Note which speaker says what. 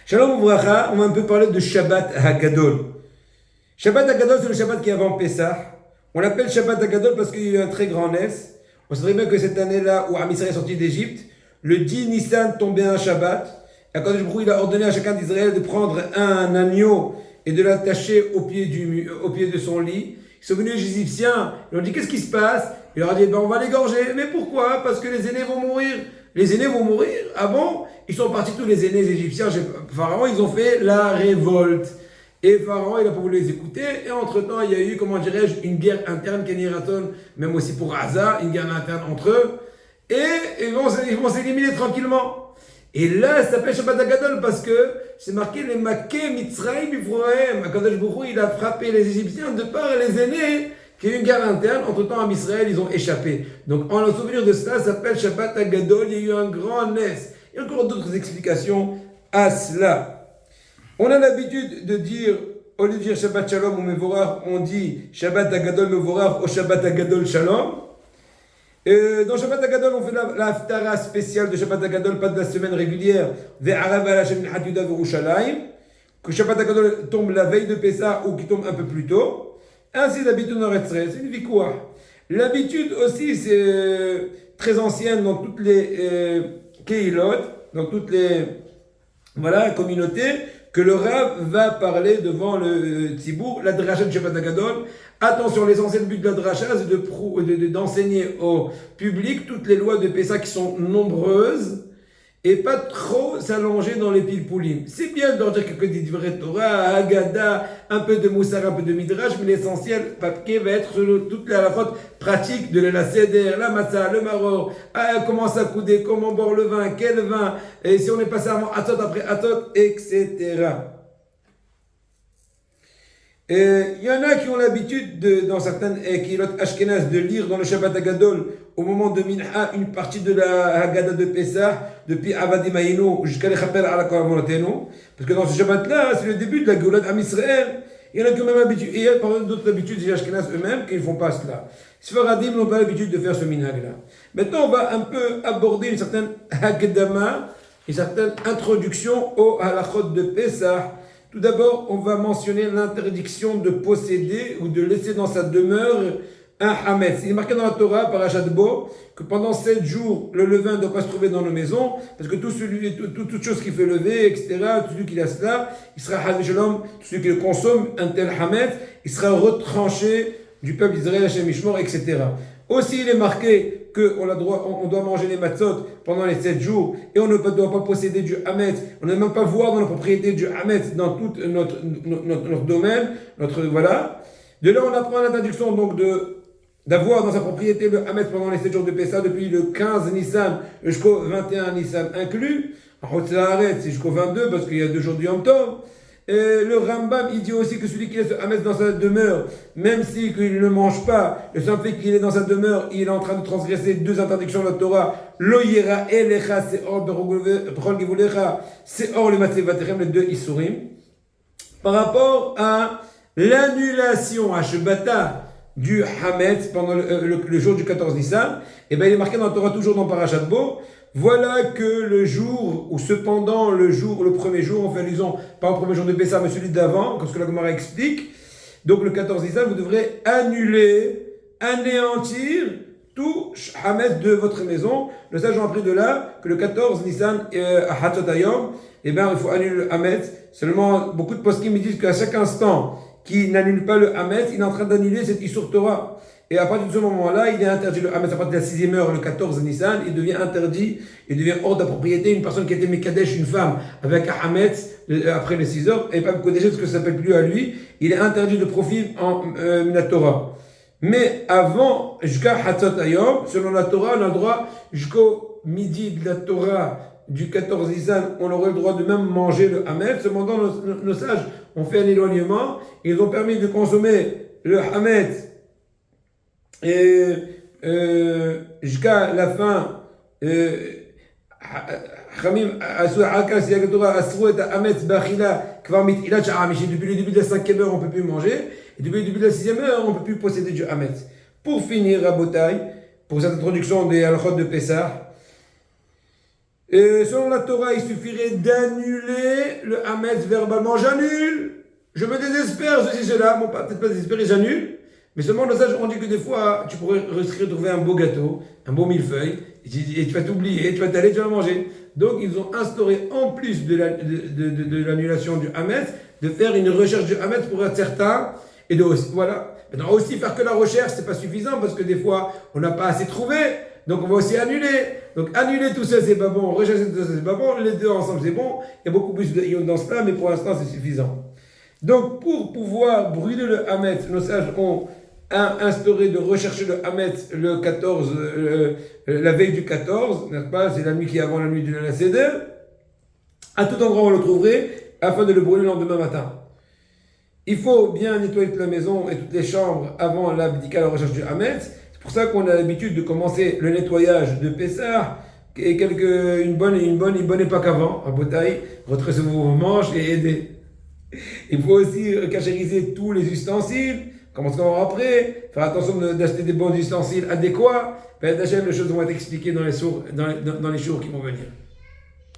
Speaker 1: Shalom Ouvracha, on va un peu parler de Shabbat Hagadol. Shabbat Hagadol, c'est le Shabbat qui est avant Pessah. On l'appelle Shabbat Hagadol parce qu'il y a eu un très grand Ness. On sait très bien que cette année-là où Am Israël est sorti d'Égypte, le 10 Nissan tombait un Shabbat. Et quand il a ordonné à chacun d'Israël de prendre un agneau et de l'attacher au pied de son lit. Ils sont venus les Égyptiens, ils ont dit qu'est-ce qui se passe? Il leur a dit on va l'égorger. Mais pourquoi? Parce que les aînés vont mourir. Les aînés vont mourir? Ah bon? Ils sont partis tous les aînés égyptiens, Pharaon, ils ont fait la révolte. Et Pharaon, il n'a pas voulu les écouter. Et entre-temps, il y a eu, comment dirais-je, une guerre interne, Kenny Raton, même aussi pour Gaza, une guerre interne entre eux. Et ils vont s'éliminer tranquillement. Et là, ça s'appelle Shabbat Hagadol parce que c'est marqué les Maké Mitzrayim Bifroem. Akadosh Baruch Hu, il a frappé les Égyptiens de par les aînés. Qu'il y a eu une guerre interne, entre-temps, en Israël, ils ont échappé. Donc, en le souvenir de cela, ça s'appelle Shabbat Hagadol, il y a eu un grand Ness. Il y a encore d'autres explications à cela. On a l'habitude de dire, au lieu de dire Shabbat Shalom ou Mevorach, on dit Shabbat Hagadol Mevorach ou Shabbat Hagadol Shalom. Dans Shabbat Hagadol, on fait la haftara spéciale de Shabbat Hagadol, pas de la semaine régulière, Ve'arav al Hashem Minhat Yuda Ve'Urushalayim, que Shabbat Hagadol tombe la veille de Pessah ou qui tombe un peu plus tôt. Ainsi d'habitude dans Retzrez, c'est une vikouah. L'habitude aussi, c'est très ancienne dans toutes les keilot, dans toutes les communautés, que le Rav va parler devant le Tzibour, la dracha de Shabbat Hagadol. Attention, les anciens buts de la dracha, c'est d'enseigner au public toutes les lois de Pessah qui sont nombreuses, et pas trop s'allonger dans les pilpoulim. C'est bien de leur dire quelques divrei Torah, Haggadah, un peu de Moussar, un peu de Midrash, mais l'essentiel, Papke, va être sur toute la faute pratique de la Seder, la Matzah, le Maror, comment s'accouder, comment boire le vin, quel vin, et si on est passé avant Atot, après Atot, etc. Il y en a qui ont l'habitude, dans certaines Kehilot Ashkenaz, de lire dans le Shabbat Hagadol, au moment de Minha, une partie de la Haggadah de Pessah, depuis Avadim Hayinu jusqu'à l'Echaper ala Koravonotenu. Parce que dans ce Shabbat-là, c'est le début de la Geulat Am Israël. Il y en a qui ont même habitude, et il y a d'autres habitudes des Ashkenaz eux-mêmes qui ne font pas cela. Les Sfaradim n'ont pas l'habitude de faire ce minhag-là. Maintenant, on va un peu aborder une certaine Hagdama, une certaine introduction au halachot de Pessah. Tout d'abord, on va mentionner l'interdiction de posséder ou de laisser dans sa demeure un hametz. Il est marqué dans la Torah, Parashat Bo, que pendant 7 jours, le levain ne doit pas se trouver dans nos maisons, parce que toute chose qui fait lever, etc., tout celui qui laisse là, il sera Hav Shalom, tout celui qui le consomme, un tel hametz, il sera retranché du peuple d'Israël, Hashem Mishmor, etc. Aussi, il est marqué qu'on doit manger les matzot pendant les 7 jours et on ne doit pas posséder du hametz. On ne doit même pas voir dans la propriété du hametz dans tout notre domaine. De là, on apprend l'interdiction donc d'avoir dans sa propriété le hametz pendant les 7 jours de Pessah depuis le 15 Nissan jusqu'au 21 Nissan inclus. En Chutz La'aretz, c'est jusqu'au 22 parce qu'il y a 2 jours du Yom Tov. Et le Rambam, il dit aussi que celui qui laisse le hametz dans sa demeure, même s'il ne mange pas, le simple fait qu'il est dans sa demeure, il est en train de transgresser 2 interdictions de la Torah. Lo yera elecha se'or bechol givulecha se'or le matzevaterem, les 2 isurim. Par rapport à l'annulation à Shabbat du hametz pendant le jour du 14 Nissan, et bien il est marqué dans la Torah toujours dans Parashat Bo. Voilà que le jour, ou cependant le premier jour, on fait allusion, pas au premier jour de Pessah, mais celui d'avant, comme ce que la Gemara explique. Donc le 14 Nissan, vous devrez annuler, anéantir tout hametz de votre maison. Le sage a appris de là que le 14 Nissan à Hatzot Hayom, il faut annuler le hametz. Seulement, beaucoup de poskim me disent qu'à chaque instant qui n'annule pas le hametz, il est en train d'annuler cette Issur Torah. Et à partir de ce moment-là, il est interdit le hametz. À partir de la 6e heure, le 14 Nissan, il devient interdit, il devient hors de la propriété. Une personne qui a été Mekadesh, une femme, avec un hametz, après les 6 heures, et pas Mekadesh, parce que ça ne s'appelle plus à lui, il est interdit de profit en Minatora. Mais avant, jusqu'à Hatzot Hayom, selon la Torah, on a le droit, jusqu'au midi de la Torah du 14 Nissan, on aurait le droit de même manger le hametz. Cependant, nos sages ont fait un éloignement, ils ont permis de consommer le hametz jusqu'à la fin. Depuis le début de la 5e heure, on ne peut plus manger. Et depuis le début de la 6e heure, on ne peut plus posséder du hametz. Pour finir, Rabotai, pour cette introduction des halachot de Pessah, Et selon la Torah, il suffirait d'annuler le Hametz verbalement. J'annule, je me désespère, ceci, cela. Bon, peut-être pas désespérer, j'annule. Mais seulement dans ça, on dit que des fois, tu pourrais retrouver un beau gâteau, un beau millefeuille, et tu vas t'oublier, tu vas t'aller, tu vas manger. Donc, ils ont instauré, en plus de l'annulation du Hametz, de faire une recherche du Hametz pour être certain, et de aussi, voilà. Maintenant, aussi faire que la recherche, c'est pas suffisant, parce que des fois, on n'a pas assez trouvé, donc on va aussi annuler. Donc, annuler tout ça, c'est pas bon, rechercher tout ça, c'est pas bon, les deux ensemble, c'est bon. Il y a beaucoup plus de ions dans cela, mais pour l'instant, c'est suffisant. Donc, pour pouvoir brûler le Hametz, nos sages ont instauré de rechercher le Hametz le 14, la veille du 14, n'est-ce pas? C'est la nuit qui est avant la nuit du Seder. À tout endroit, on le trouverait, afin de le brûler le lendemain matin. Il faut bien nettoyer toute la maison et toutes les chambres avant l'abdika, la recherche du Hametz. C'est pour ça qu'on a l'habitude de commencer le nettoyage de Pessah et une bonne époque avant, à Botaï, retrouver vos manches et aider. Il faut aussi cachériser tous les ustensiles, commençons après, faire attention d'acheter des bons ustensiles adéquats. Les choses vont être expliquées dans les jours qui vont venir.